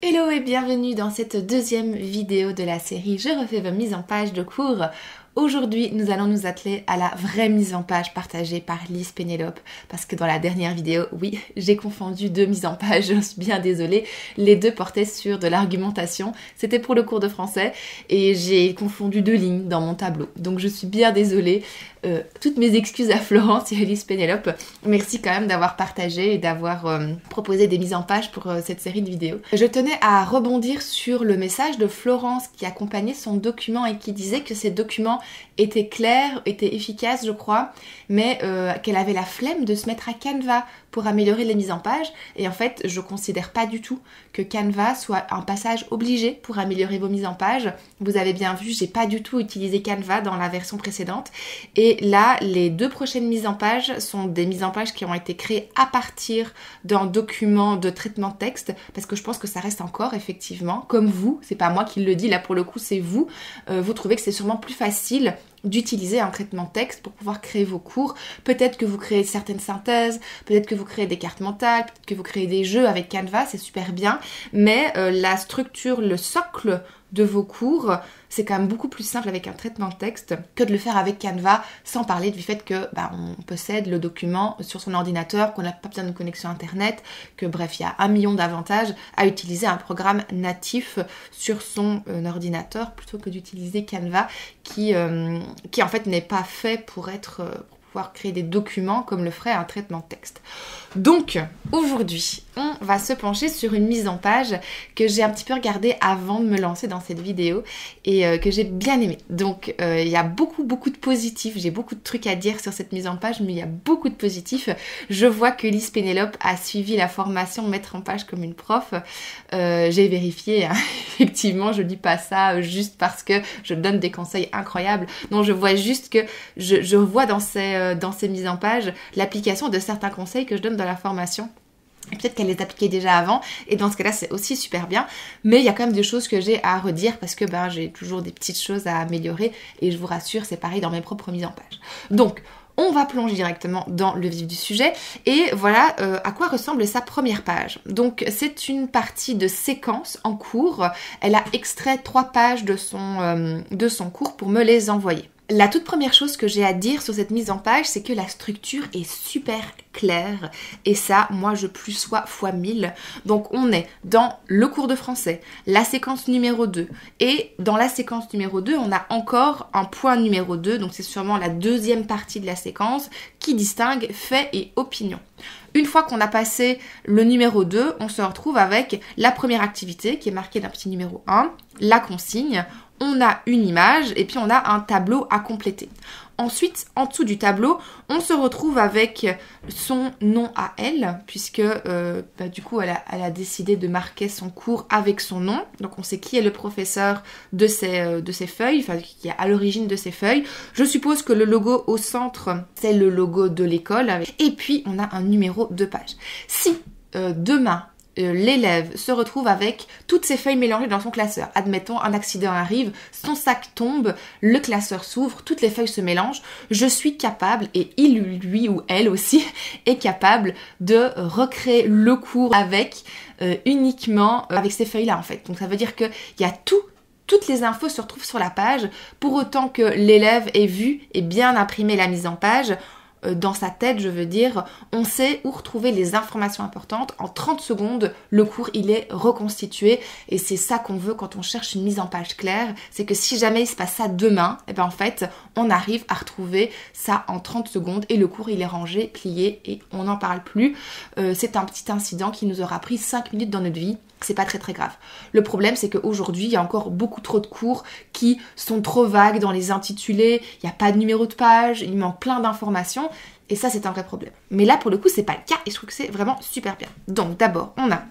Hello et bienvenue dans cette deuxième vidéo de la série Je refais vos mises en page de cours. Aujourd'hui, nous allons nous atteler à la vraie mise en page partagée par Lise Pénélope. Parce que dans la dernière vidéo, oui, j'ai confondu deux mises en page, je suis bien désolée. Les deux portaient sur de l'argumentation. C'était pour le cours de français et j'ai confondu deux lignes dans mon tableau. Donc je suis bien désolée. Toutes mes excuses à Florence et à Lise Pénélope. Merci quand même d'avoir partagé et d'avoir proposé des mises en page pour cette série de vidéos. Je tenais à rebondir sur le message de Florence qui accompagnait son document et qui disait que ces documents étaient clairs, étaient efficaces je crois, mais qu'elle avait la flemme de se mettre à Canva pour améliorer les mises en page. Et en fait, je considère pas du tout que Canva soit un passage obligé pour améliorer vos mises en page. Vous avez bien vu, j'ai pas du tout utilisé Canva dans la version précédente. Et là, les deux prochaines mises en page sont des mises en page qui ont été créées à partir d'un document de traitement de texte, parce que je pense que ça reste encore, effectivement, comme vous, c'est pas moi qui le dis, là pour le coup c'est vous, vous trouvez que c'est sûrement plus facile d'utiliser un traitement de texte pour pouvoir créer vos cours. Peut-être que vous créez certaines synthèses, peut-être que vous créez des cartes mentales, peut-être que vous créez des jeux avec Canva, c'est super bien, mais la structure, le socle de vos cours, c'est quand même beaucoup plus simple avec un traitement de texte que de le faire avec Canva, sans parler du fait que on possède le document sur son ordinateur, qu'on n'a pas besoin de connexion internet, que bref, il y a 1 million d'avantages à utiliser un programme natif sur son ordinateur plutôt que d'utiliser Canva qui en fait n'est pas fait pour pouvoir créer des documents comme le ferait un traitement de texte. Donc, aujourd'hui, on va se pencher sur une mise en page que j'ai un petit peu regardée avant de me lancer dans cette vidéo et que j'ai bien aimée. Donc, il y a beaucoup de positifs, j'ai beaucoup de trucs à dire sur cette mise en page, mais il y a beaucoup de positifs. Je vois que Lise Pénélope a suivi la formation Mettre en page comme une prof. J'ai vérifié, hein. Effectivement, je dis pas ça juste parce que je donne des conseils incroyables. Non, je vois juste que je vois dans ces mises en page l'application de certains conseils que je donne dans la formation. Et peut-être qu'elle les appliquait déjà avant, et dans ce cas-là, c'est aussi super bien. Mais il y a quand même des choses que j'ai à redire parce que j'ai toujours des petites choses à améliorer. Et je vous rassure, c'est pareil dans mes propres mises en page. Donc, on va plonger directement dans le vif du sujet et voilà à quoi ressemble sa première page. Donc c'est une partie de séquence en cours. Elle a extrait 3 pages de son cours pour me les envoyer. La toute première chose que j'ai à dire sur cette mise en page, c'est que la structure est super claire et ça, moi je plus sois fois 1000. Donc on est dans le cours de français, la séquence numéro 2 et dans la séquence numéro 2, on a encore un point numéro 2, donc c'est sûrement la deuxième partie de la séquence qui distingue fait et opinion. Une fois qu'on a passé le numéro 2, on se retrouve avec la première activité qui est marquée d'un petit numéro 1, la consigne. On a une image et puis on a un tableau à compléter. Ensuite, en dessous du tableau, on se retrouve avec son nom à elle, puisque du coup, elle a décidé de marquer son cours avec son nom. Donc, on sait qui est le professeur de ces feuilles, enfin, qui est à l'origine de ces feuilles. Je suppose que le logo au centre, c'est le logo de l'école. Et puis, on a un numéro de page. Si demain, l'élève se retrouve avec toutes ses feuilles mélangées dans son classeur. Admettons, un accident arrive, son sac tombe, le classeur s'ouvre, toutes les feuilles se mélangent. Je suis capable, et il, lui ou elle aussi, est capable de recréer le cours avec uniquement avec ces feuilles-là en fait. Donc ça veut dire qu'il y a toutes les infos se retrouvent sur la page, pour autant que l'élève ait vu et bien imprimé la mise en page. Dans sa tête, je veux dire, on sait où retrouver les informations importantes. En 30 secondes, le cours, il est reconstitué et c'est ça qu'on veut quand on cherche une mise en page claire. C'est que si jamais il se passe ça demain, et en fait, on arrive à retrouver ça en 30 secondes et le cours, il est rangé, plié et on n'en parle plus. C'est un petit incident qui nous aura pris 5 minutes dans notre vie. C'est pas très grave. Le problème, c'est qu'aujourd'hui, il y a encore beaucoup trop de cours qui sont trop vagues dans les intitulés, il n'y a pas de numéro de page, il manque plein d'informations, et ça, c'est un vrai problème. Mais là, pour le coup, c'est pas le cas, et je trouve que c'est vraiment super bien. Donc, d'abord, on a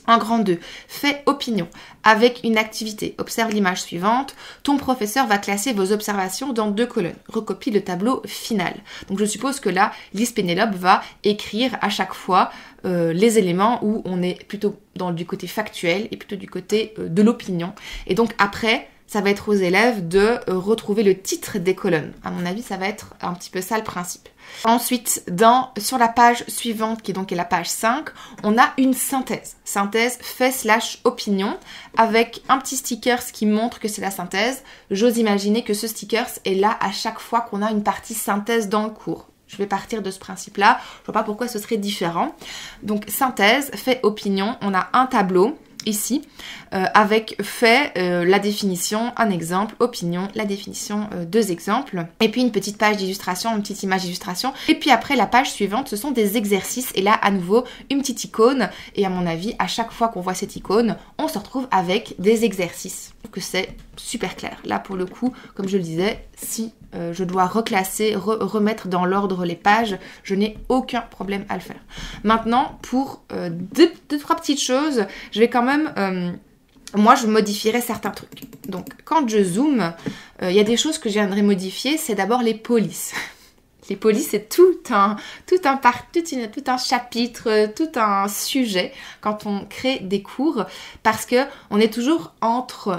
un grand 2, fait opinion, avec une activité. Observe l'image suivante. Ton professeur va classer vos observations dans 2 colonnes. Recopie le tableau final. Donc je suppose que là, Lise Pénélope va écrire à chaque fois les éléments où on est plutôt du côté factuel et plutôt du côté de l'opinion. Et donc après, ça va être aux élèves de retrouver le titre des colonnes. À mon avis, ça va être un petit peu ça le principe. Ensuite, sur la page suivante, qui est la page 5, on a une synthèse. Synthèse fait/opinion, avec un petit sticker qui montre que c'est la synthèse. J'ose imaginer que ce sticker est là à chaque fois qu'on a une partie synthèse dans le cours. Je vais partir de ce principe-là. Je vois pas pourquoi ce serait différent. Donc, synthèse, fait, opinion. On a un tableau ici, avec fait, la définition, un exemple, opinion, la définition, 2 exemples, et puis une petite page d'illustration, une petite image d'illustration, et puis après la page suivante, ce sont des exercices, et là à nouveau une petite icône, et à mon avis, à chaque fois qu'on voit cette icône, on se retrouve avec des exercices. Je trouve que c'est super clair. Là pour le coup, comme je le disais, si je dois reclasser, remettre dans l'ordre les pages, je n'ai aucun problème à le faire. Maintenant, pour deux, trois petites choses, je vais quand même... moi, je modifierais certains trucs. Donc, quand je zoome, il y a des choses que je viendrais modifier. C'est d'abord les polices. Les polices, c'est tout un chapitre, tout un sujet quand on crée des cours, parce que on est toujours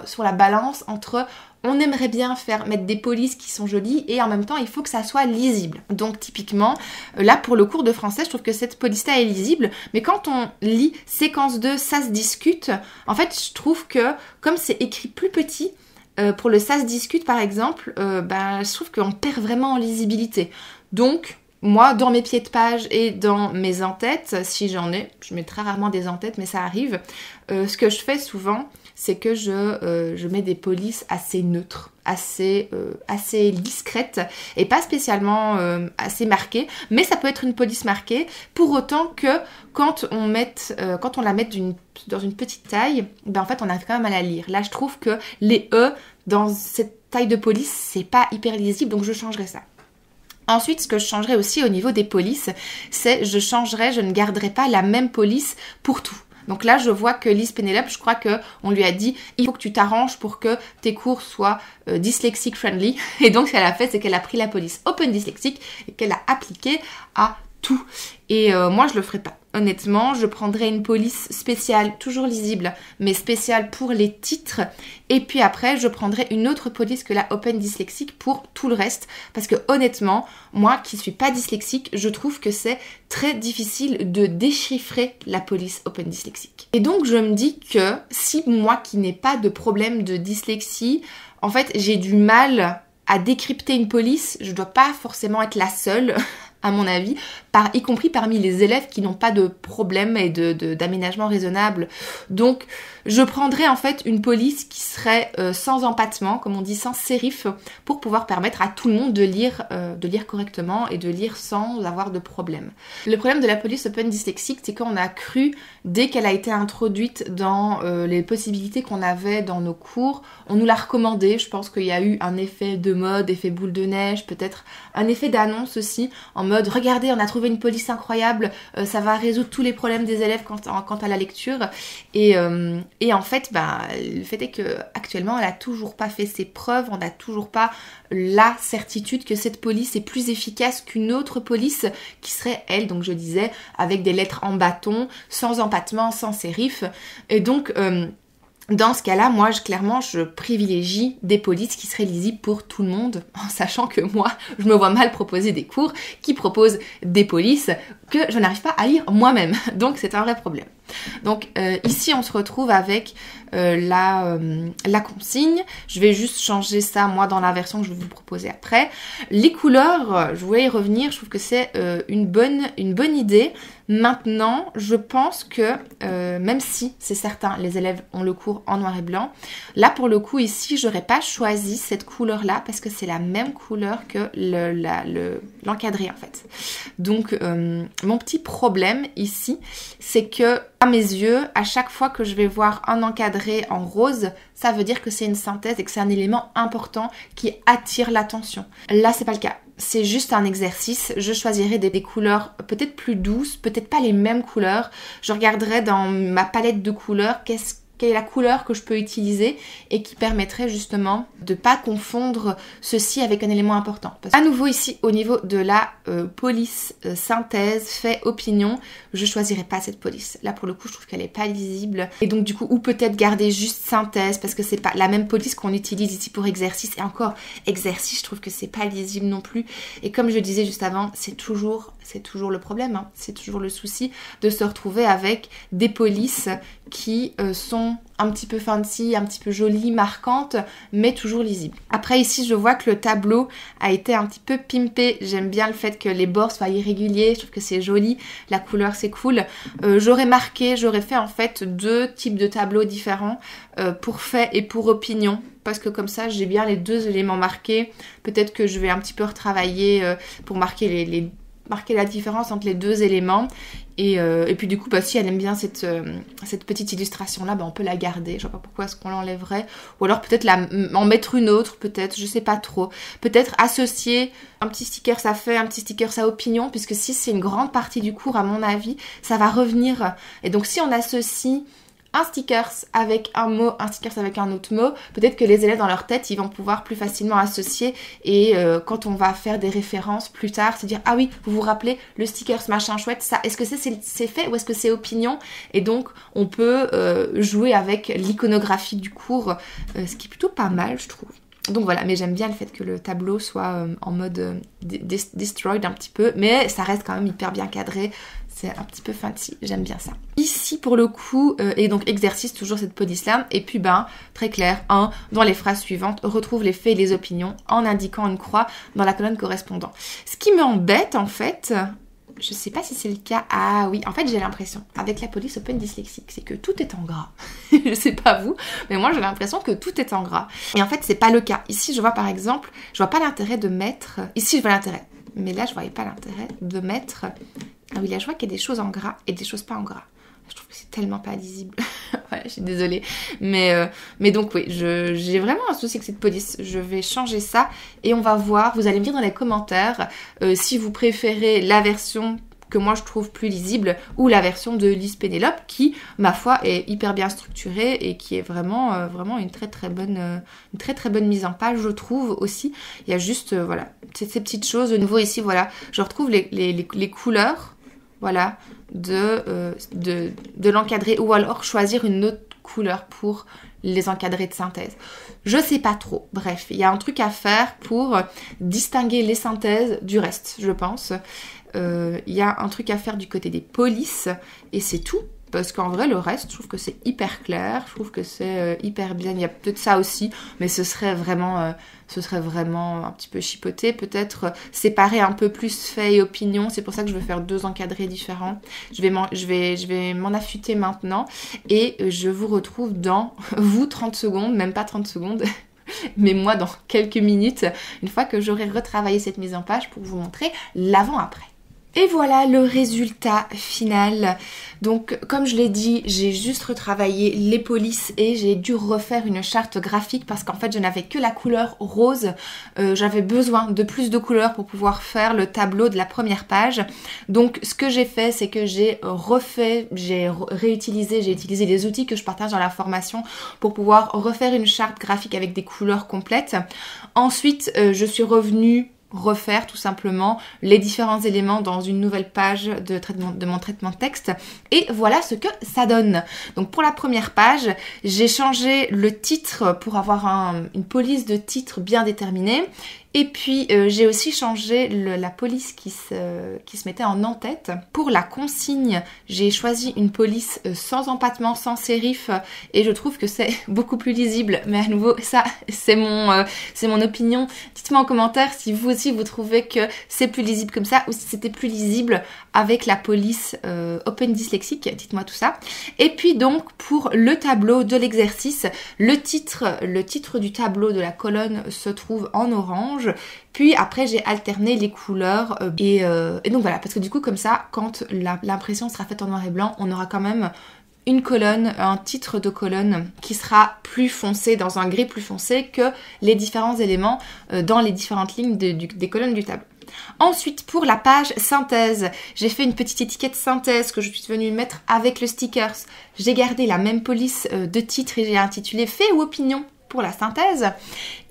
sur la balance entre on aimerait bien mettre des polices qui sont jolies et en même temps il faut que ça soit lisible. Donc typiquement, là pour le cours de français, je trouve que cette police-là est lisible, mais quand on lit séquence 2, ça se discute, en fait je trouve que comme c'est écrit plus petit, pour le ça se discute par exemple, je trouve qu'on perd vraiment en lisibilité. Donc moi, dans mes pieds de page et dans mes en-têtes, si j'en ai, je mets très rarement des en-têtes, mais ça arrive, ce que je fais souvent, c'est que je mets des polices assez neutres, assez discrètes et pas spécialement assez marquées, mais ça peut être une police marquée, pour autant que quand on la met dans une petite taille, en fait on a quand même à la lire. Là je trouve que les E dans cette taille de police, c'est pas hyper lisible, donc je changerai ça. Ensuite, ce que je changerais aussi au niveau des polices, c'est je ne garderai pas la même police pour tout. Donc là, je vois que Lise Pénélope, je crois qu'on lui a dit « Il faut que tu t'arranges pour que tes cours soient dyslexic friendly ». Et donc, ce qu'elle a fait, c'est qu'elle a pris la police Open Dyslexic et qu'elle a appliqué à tout. Et moi, je le ferai pas. Honnêtement, je prendrais une police spéciale, toujours lisible, mais spéciale pour les titres. Et puis après, je prendrais une autre police que la Open Dyslexic pour tout le reste. Parce que honnêtement, moi qui suis pas dyslexique, je trouve que c'est très difficile de déchiffrer la police Open Dyslexic. Et donc, je me dis que si moi qui n'ai pas de problème de dyslexie, en fait, j'ai du mal à décrypter une police, je dois pas forcément être la seule à mon avis, y compris parmi les élèves qui n'ont pas de problème et d'aménagement raisonnable. Donc, je prendrais en fait une police qui serait sans empattement, comme on dit, sans sérif, pour pouvoir permettre à tout le monde de lire correctement et de lire sans avoir de problème. Le problème de la police Open Dyslexic, c'est qu'on a cru, dès qu'elle a été introduite dans les possibilités qu'on avait dans nos cours, on nous l'a recommandé. Je pense qu'il y a eu un effet de mode, effet boule de neige, peut-être un effet d'annonce aussi, en mode regardez, on a trouvé une police incroyable, ça va résoudre tous les problèmes des élèves quant à la lecture. Et en fait, le fait est que actuellement, elle a toujours pas fait ses preuves, on n'a toujours pas la certitude que cette police est plus efficace qu'une autre police qui serait elle, donc je disais, avec des lettres en bâton, sans empattement, sans sérif. Et donc dans ce cas-là, moi, clairement, je privilégie des polices qui seraient lisibles pour tout le monde, en sachant que moi, je me vois mal proposer des cours qui proposent des polices que je n'arrive pas à lire moi-même. Donc, c'est un vrai problème. Donc, ici, on se retrouve avec la consigne. Je vais juste changer ça, moi, dans la version que je vais vous proposer après. Les couleurs, je voulais y revenir. Je trouve que c'est une bonne idée. Maintenant, je pense que, même si, c'est certain, les élèves ont le cours en noir et blanc, là, pour le coup, ici, j'aurais pas choisi cette couleur-là parce que c'est la même couleur que l'encadré, en fait. Donc, mon petit problème ici, c'est que, à mes yeux, à chaque fois que je vais voir un encadré en rose, ça veut dire que c'est une synthèse et que c'est un élément important qui attire l'attention. Là, c'est pas le cas. C'est juste un exercice. Je choisirai des couleurs peut-être plus douces, peut-être pas les mêmes couleurs. Je regarderai dans ma palette de couleurs qu'est-ce quelle est la couleur que je peux utiliser et qui permettrait justement de pas confondre ceci avec un élément important. Parce que, à nouveau ici, au niveau de la police synthèse, fait, opinion, je choisirais pas cette police. Là pour le coup, je trouve qu'elle est pas lisible. Et donc du coup, ou peut-être garder juste synthèse parce que c'est pas la même police qu'on utilise ici pour exercice. Et encore, exercice, je trouve que c'est pas lisible non plus. Et comme je disais juste avant, c'est toujours le problème, hein. C'est toujours le souci de se retrouver avec des polices qui sont un petit peu fancy, un petit peu jolies, marquantes, mais toujours lisibles. Après ici, je vois que le tableau a été un petit peu pimpé. J'aime bien le fait que les bords soient irréguliers, je trouve que c'est joli, la couleur c'est cool. J'aurais fait en fait 2 types de tableaux différents pour fait et pour opinion. Parce que comme ça, j'ai bien les 2 éléments marqués. Peut-être que je vais un petit peu retravailler pour marquer marquer la différence entre les 2 éléments. Et puis du coup, si elle aime bien cette petite illustration-là, on peut la garder. Je vois pas pourquoi est-ce qu'on l'enlèverait. Ou alors peut-être en mettre une autre, peut-être, je sais pas trop. Peut-être associer un petit sticker ça fait, un petit sticker ça opinion, puisque si c'est une grande partie du cours, à mon avis, ça va revenir. Et donc si on associe un stickers avec un mot, un stickers avec un autre mot, peut-être que les élèves dans leur tête, ils vont pouvoir plus facilement associer et quand on va faire des références plus tard, se dire « Ah oui, vous vous rappelez, le stickers machin chouette, ça, est-ce que c'est fait ou est-ce que c'est opinion ?» Et donc, on peut jouer avec l'iconographie du cours, ce qui est plutôt pas mal, je trouve. Donc voilà, mais j'aime bien le fait que le tableau soit en mode destroyed un petit peu, mais ça reste quand même hyper bien cadré. C'est un petit peu fancy, j'aime bien ça. Ici pour le coup, et donc exercice, toujours cette police là, et puis très clair, dans les phrases suivantes, retrouve les faits et les opinions en indiquant une croix dans la colonne correspondant. Ce qui m'embête en fait, je sais pas si c'est le cas, ah oui, en fait j'ai l'impression, avec la police Open Dyslexique, c'est que tout est en gras. Je sais pas vous, mais moi j'ai l'impression que tout est en gras. Et en fait c'est pas le cas. Ici je vois par exemple, je vois pas l'intérêt de mettre, ici je vois l'intérêt, mais là je voyais pas l'intérêt de mettre... Ah oui, là je vois qu'il y a des choses en gras et des choses pas en gras. Je trouve que c'est tellement pas lisible. Ouais, je suis désolée. Mais donc oui, j'ai vraiment un souci avec cette police. Je vais changer ça et on va voir. Vous allez me dire dans les commentaires si vous préférez la version que moi je trouve plus lisible ou la version de Lise Pénélope qui, ma foi, est hyper bien structurée et qui est vraiment, vraiment une très très bonne mise en page, je trouve aussi. Il y a juste, voilà, ces petites choses. De nouveau ici, voilà, je retrouve les couleurs. Voilà, de l'encadrer ou alors choisir une autre couleur pour les encadrés de synthèse. Je sais pas trop. Bref, il y a un truc à faire pour distinguer les synthèses du reste, je pense. Il y a un truc à faire du côté des polices et c'est tout. Parce qu'en vrai, le reste, je trouve que c'est hyper clair, je trouve que c'est hyper bien. Il y a peut-être ça aussi, mais ce serait vraiment un petit peu chipoté. Peut-être séparer un peu plus fait et opinion. C'est pour ça que je vais faire 2 encadrés différents. Je vais m'en affûter maintenant. Et je vous retrouve dans 30 secondes, même pas 30 secondes. Mais moi, dans quelques minutes, une fois que j'aurai retravaillé cette mise en page pour vous montrer l'avant-après. Et voilà le résultat final. Donc comme je l'ai dit, j'ai juste retravaillé les polices et j'ai dû refaire une charte graphique parce qu'en fait je n'avais que la couleur rose. J'avais besoin de plus de couleurs pour pouvoir faire le tableau de la première page. Donc ce que j'ai fait, c'est que j'ai utilisé les outils que je partage dans la formation pour pouvoir refaire une charte graphique avec des couleurs complètes. Ensuite, je suis revenue refaire tout simplement les différents éléments dans une nouvelle page de mon traitement de texte et voilà ce que ça donne. Donc pour la première page, j'ai changé le titre pour avoir une police de titre bien déterminée. Et puis j'ai aussi changé la police qui se mettait en en-tête. Pour la consigne, j'ai choisi une police sans empattement, sans sérif et je trouve que c'est beaucoup plus lisible. Mais à nouveau, ça c'est mon opinion. Dites-moi en commentaire si vous aussi vous trouvez que c'est plus lisible comme ça ou si c'était plus lisible avec la police Open Dyslexique. Dites-moi tout ça. Et puis donc pour le tableau de l'exercice, le titre du tableau de la colonne se trouve en orange. Puis après j'ai alterné les couleurs et donc voilà, parce que du coup comme ça quand l'impression sera faite en noir et blanc, on aura quand même une colonne, un titre de colonne qui sera plus foncé, dans un gris plus foncé que les différents éléments dans les différentes lignes des colonnes du tableau. Ensuite, pour la page synthèse, j'ai fait une petite étiquette synthèse que je suis venue mettre avec le stickers. J'ai gardé la même police de titre et j'ai intitulé Fait ou opinion pour la synthèse.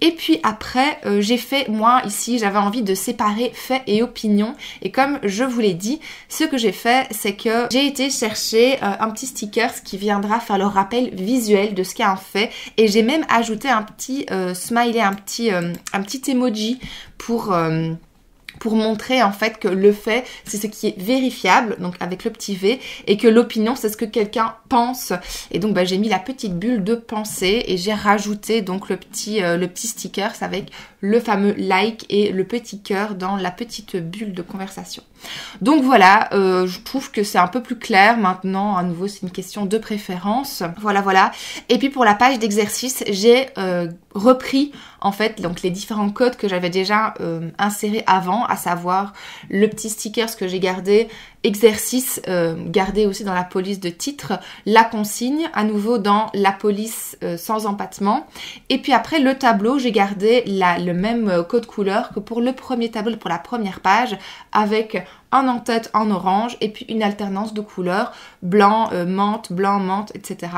Et puis après, j'ai fait, moi ici, j'avais envie de séparer fait et opinion. Et comme je vous l'ai dit, ce que j'ai fait, c'est que j'ai été chercher un petit sticker qui viendra faire le rappel visuel de ce qu'est un fait. Et j'ai même ajouté un petit smiley, un petit emoji pour montrer en fait que le fait, c'est ce qui est vérifiable, donc avec le petit V, et que l'opinion, c'est ce que quelqu'un pense. Et donc j'ai mis la petite bulle de pensée et j'ai rajouté donc le petit sticker avec le fameux like et le petit cœur dans la petite bulle de conversation. Donc voilà, je trouve que c'est un peu plus clair maintenant. À nouveau, c'est une question de préférence. Voilà. Et puis pour la page d'exercice, j'ai repris en fait donc les différents codes que j'avais déjà insérés avant, à savoir le petit sticker que j'ai gardé, exercice gardé aussi dans la police de titre, la consigne à nouveau dans la police sans empattement, et puis après le tableau, j'ai gardé le même code couleur que pour le premier tableau, pour la première page, avec un en-tête en orange et puis une alternance de couleurs blanc, menthe, etc.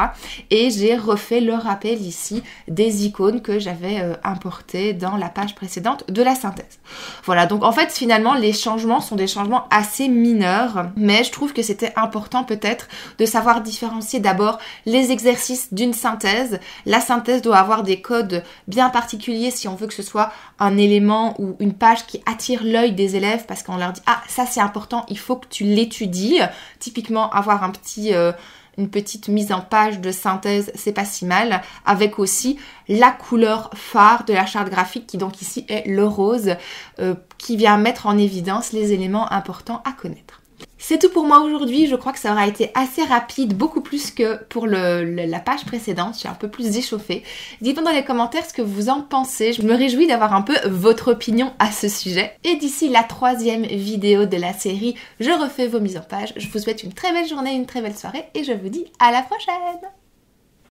Et j'ai refait le rappel ici des icônes que j'avais importées dans la page précédente de la synthèse. Voilà, donc en fait finalement les changements sont des changements assez mineurs, mais je trouve que c'était important peut-être de savoir différencier d'abord les exercices d'une synthèse. La synthèse doit avoir des codes bien particuliers si on veut que ce soit un élément ou une page qui attire l'œil des élèves, parce qu'on leur dit « Ah, ça c'est important, il faut que tu l'étudies ». Typiquement, avoir une petite mise en page de synthèse, c'est pas si mal, avec aussi la couleur phare de la charte graphique qui donc ici est le rose, qui vient mettre en évidence les éléments importants à connaître. C'est tout pour moi aujourd'hui, je crois que ça aura été assez rapide, beaucoup plus que pour la page précédente, je suis un peu plus échauffée. Dites-moi dans les commentaires ce que vous en pensez, je me réjouis d'avoir un peu votre opinion à ce sujet. Et d'ici la 3e vidéo de la série, je refais vos mises en page. Je vous souhaite une très belle journée, une très belle soirée et je vous dis à la prochaine!